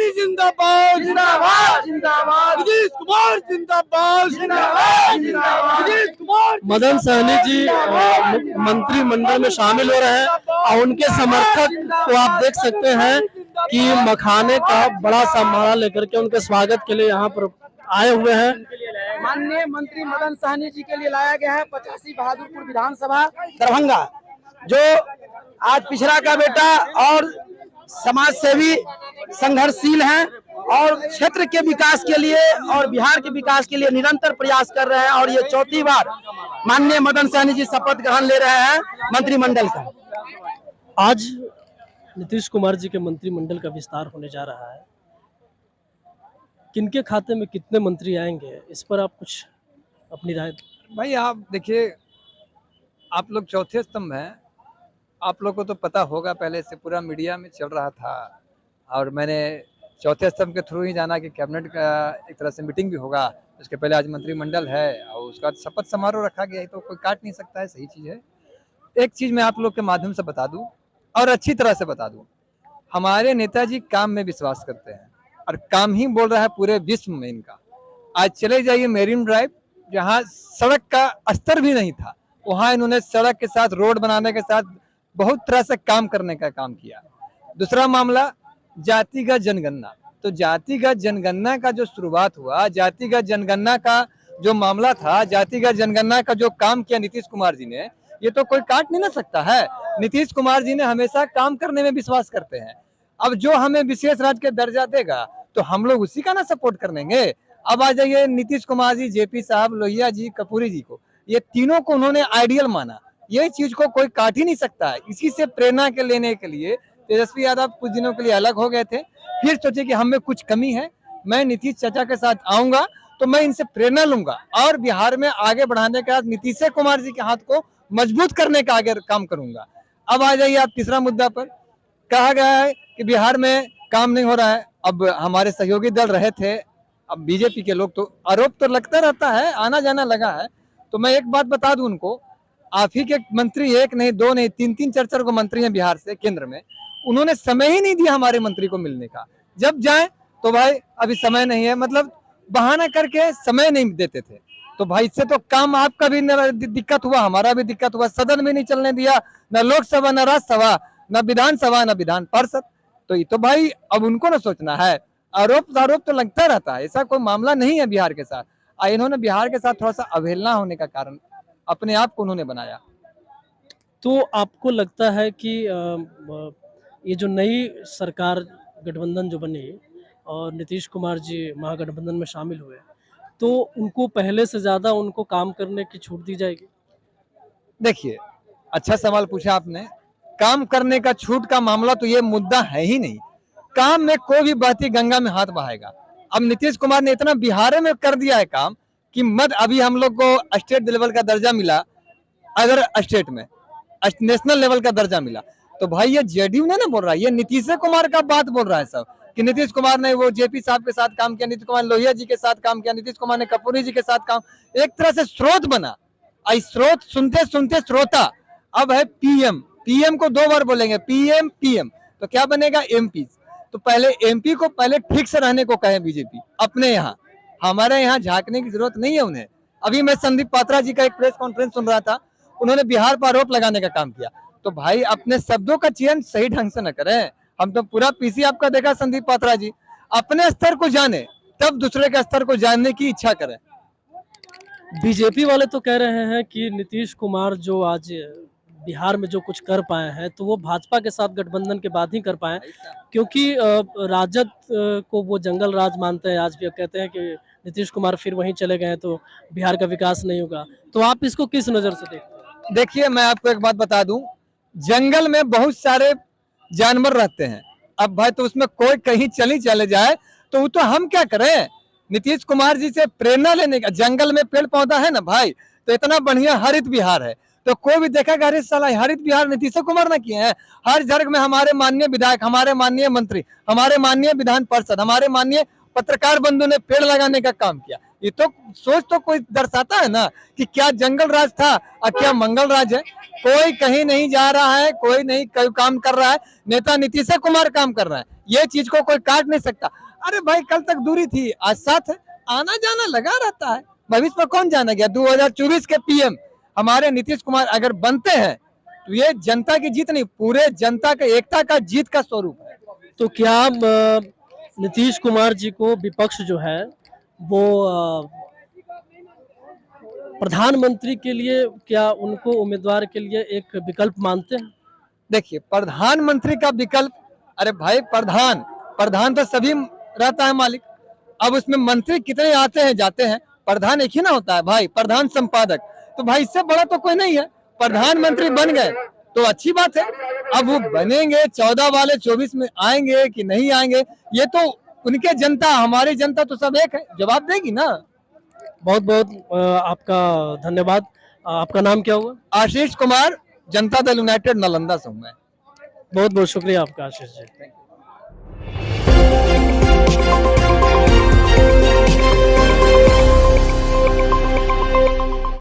सहनी जिंदाबाद जिंदाबाद जिंदाबाद, नीतीश कुमार जिंदाबाद जिंदाबाद जिंदाबाद, नीतीश कुमार। मदन सहनी जी मंत्रिमंडल में शामिल हो रहे हैं और उनके समर्थक को आप देख सकते हैं कि मखाने का बड़ा सा माला लेकर के उनके स्वागत के लिए यहाँ पर आए हुए हैं। माननीय मंत्री मदन सहनी जी के लिए लाया गया है 85 बहादुरपुर विधानसभा दरभंगा, जो आज पिछड़ा का बेटा और समाज सेवी संघर्षशील हैं और क्षेत्र के विकास के लिए और बिहार के विकास के लिए निरंतर प्रयास कर रहे हैं। और ये चौथी बार माननीय मदन सहनी जी शपथ ग्रहण ले रहे हैं मंत्रिमंडल का। आज नीतीश कुमार जी के मंत्रिमंडल का विस्तार होने जा रहा है, किनके खाते में कितने मंत्री आएंगे, इस पर आप कुछ अपनी राय। भाई आप देखिए, आप लोग चौथे स्तंभ हैं, आप लोग को तो पता होगा, पहले से पूरा मीडिया में चल रहा था और मैंने चौथे स्तंभ के थ्रू ही जाना कि कैबिनेट का एक तरह से मीटिंग भी होगा। उसके पहले आज मंत्रिमंडल है और उसका शपथ समारोह रखा गया है, तो कोई काट नहीं सकता है, सही चीज़ है। एक चीज़ मैं आप लोग के माध्यम से बता दूं और अच्छी तरह से बता दूं, हमारे नेताजी काम में विश्वास करते हैं और काम ही बोल रहा है पूरे विश्व में इनका। आज चले जाइए मेरीन ड्राइव, जहाँ सड़क का स्तर भी नहीं था, वहाँ इन्होंने सड़क के साथ रोड बनाने के साथ बहुत तरह से काम करने का काम किया। दूसरा मामला जातिगत जनगणना, तो जातिगत जनगणना का जो शुरुआत हुआ, जातिगत जनगणना का जो मामला था, जातिगत जनगणना का जो काम किया नीतीश कुमार जी ने, ये तो कोई काट नहीं ना सकता है। नीतीश कुमार जी ने हमेशा काम करने में विश्वास करते हैं। अब जो हमें विशेष राज्य के दर्जा देगा तो हम लोग उसी का ना सपोर्ट कर लेंगे। अब आ जाइए नीतीश कुमार जी, जेपी साहब, लोहिया जी, कपूरी जी को, ये तीनों को उन्होंने आइडियल माना। ये चीज को कोई काट ही नहीं सकता है। इसी से प्रेरणा के लेने के लिए तेजस्वी यादव कुछ दिनों के लिए अलग हो गए थे, फिर सोचे कि हमें कुछ कमी है, मैं नीतीश चाचा के साथ आऊंगा तो मैं इनसे प्रेरणा लूंगा और बिहार में आगे बढ़ाने के बाद नीतीश कुमार जी के हाथ को मजबूत करने का आगे काम करूंगा। अब आ जाइए आप तीसरा मुद्दा पर, कहा गया है कि बिहार में काम नहीं हो रहा है। अब हमारे सहयोगी दल रहे थे, अब बीजेपी के लोग, तो आरोप तो लगता रहता है, आना जाना लगा है। तो मैं एक बात बता दूं उनको, आप ही के मंत्री एक नहीं, दो नहीं, तीन तीन चार चार को मंत्री हैं बिहार से केंद्र में, उन्होंने समय ही नहीं दिया हमारे मंत्री को मिलने का। जब जाए तो भाई अभी समय नहीं है, मतलब बहाना करके समय नहीं देते थे। तो भाई इससे तो काम आपका भी दिक्कत हुआ, हमारा भी दिक्कत हुआ। सदन में नहीं चलने दिया, न लोकसभा, न राज्यसभा, न विधानसभा, न विधान पार्षद। तो ये तो भाई अब उनको ना सोचना है। आरोप तो लगता रहता है, ऐसा कोई मामला नहीं है बिहार के साथ। इन्होंने बिहार के साथ थोड़ा सा अवहेलना होने का कारण अपने आप को उन्होंने बनाया। तो आपको लगता है कि ये जो नई सरकार गठबंधन जो बनी और नीतीश कुमार जी महागठबंधन में शामिल हुए, तो उनको पहले से ज़्यादा उनको काम करने की छूट दी जाएगी? देखिए, अच्छा सवाल पूछा आपने। काम करने का छूट का मामला तो ये मुद्दा है ही नहीं। काम में कोई भी बहती गंगा में हाथ बहाएगा। अब नीतीश कुमार ने इतना बिहार में कर दिया है काम कि अभी हम लोग को स्टेट लेवल का दर्जा मिला, अगर स्टेट में नेशनल लेवल का दर्जा मिला, तो भाई ये जेडीयू ने ना बोल रहा है, ये नीतीश कुमार का बात बोल रहा है सब, कि नीतीश कुमार ने वो जेपी साहब के साथ काम किया, नीतीश कुमार लोहिया जी के साथ काम किया, नीतीश कुमार ने कपूरी जी के साथ काम, एक तरह से स्रोत बना। स्रोत सुनते सुनते श्रोता अब है पीएम। पीएम को 2 बार बोलेंगे, पीएम पीएम, तो क्या बनेगा, एमपी। तो पहले एमपी को पहले ठीक से रहने को कहे बीजेपी अपने यहाँ, हमारे यहाँ झांकने की जरूरत नहीं है उन्हें। अभी मैं संदीप पात्रा जी का एक प्रेस कॉन्फ्रेंस सुन रहा था, उन्होंने बिहार पर आरोप लगाने का काम किया। तो भाई अपने शब्दों का चयन सही ढंग से न करें। हम तो पूरा पीसी आपका देखा संदीप पात्रा जी, अपने स्तर को जाने तब दूसरे के स्तर को जानने की इच्छा करें। बीजेपी वाले तो कह रहे हैं कि नीतीश कुमार जो आज बिहार में जो कुछ कर पाए हैं तो वो भाजपा के साथ गठबंधन के बाद ही कर पाए, क्योंकि राजद को वो जंगल राज मानते हैं। आज भी कहते हैं कि नीतीश कुमार फिर वहीं चले गए तो बिहार का विकास नहीं होगा। तो आप इसको किस नज़र से देखते हैं? देखिए, मैं आपको एक बात बता दूं, जंगल में बहुत सारे जानवर रहते हैं। अब भाई तो उसमें कोई कहीं चले जाए तो वो तो हम क्या करें। नीतीश कुमार जी से प्रेरणा लेने का, जंगल में पेड़ पौधा है ना भाई, तो इतना बढ़िया हरित बिहार है, तो कोई भी देखेगा अरे साला हरित बिहार नीतीश कुमार ने किए हैं। हर जगह में हमारे माननीय विधायक, हमारे माननीय मंत्री, हमारे माननीय विधान पार्षद, हमारे माननीय पत्रकार बंधु ने पेड़ लगाने का काम किया। ये तो सोच तो कोई दर्शाता है ना कि क्या जंगल राज था और क्या मंगल राज है। कोई कहीं नहीं जा रहा है, कोई नहीं कोई काम कर रहा है, नेता नीतीश कुमार काम कर रहा है। ये चीज को कोई काट नहीं सकता। अरे भाई कल तक दूरी थी, आज साथ है, आना जाना लगा रहता है। भविष्य में कौन जाना गया। 2024 के पीएम हमारे नीतीश कुमार अगर बनते हैं तो ये जनता की जीत नहीं, पूरे जनता का एकता का जीत का स्वरूप है। तो क्या नीतीश कुमार जी को विपक्ष जो है वो प्रधानमंत्री के लिए, क्या उनको उम्मीदवार के लिए एक विकल्प मानते हैं? देखिए प्रधानमंत्री का विकल्प, अरे भाई प्रधान तो सभी रहता है मालिक। अब उसमें मंत्री कितने आते हैं जाते हैं, प्रधान एक ही ना होता है भाई, प्रधान संपादक। तो भाई इससे बड़ा तो कोई नहीं है। प्रधानमंत्री बन गए तो अच्छी बात है। अब वो बनेंगे 14 वाले 24 में आएंगे कि नहीं आएंगे, ये तो उनके जनता, हमारी जनता तो सब एक है, जवाब देगी ना। बहुत बहुत आपका धन्यवाद। आपका नाम क्या हुआ? आशीष कुमार, जनता दल यूनाइटेड नालंदा से हूँ मैं। बहुत बहुत शुक्रिया आपका आशीष जी।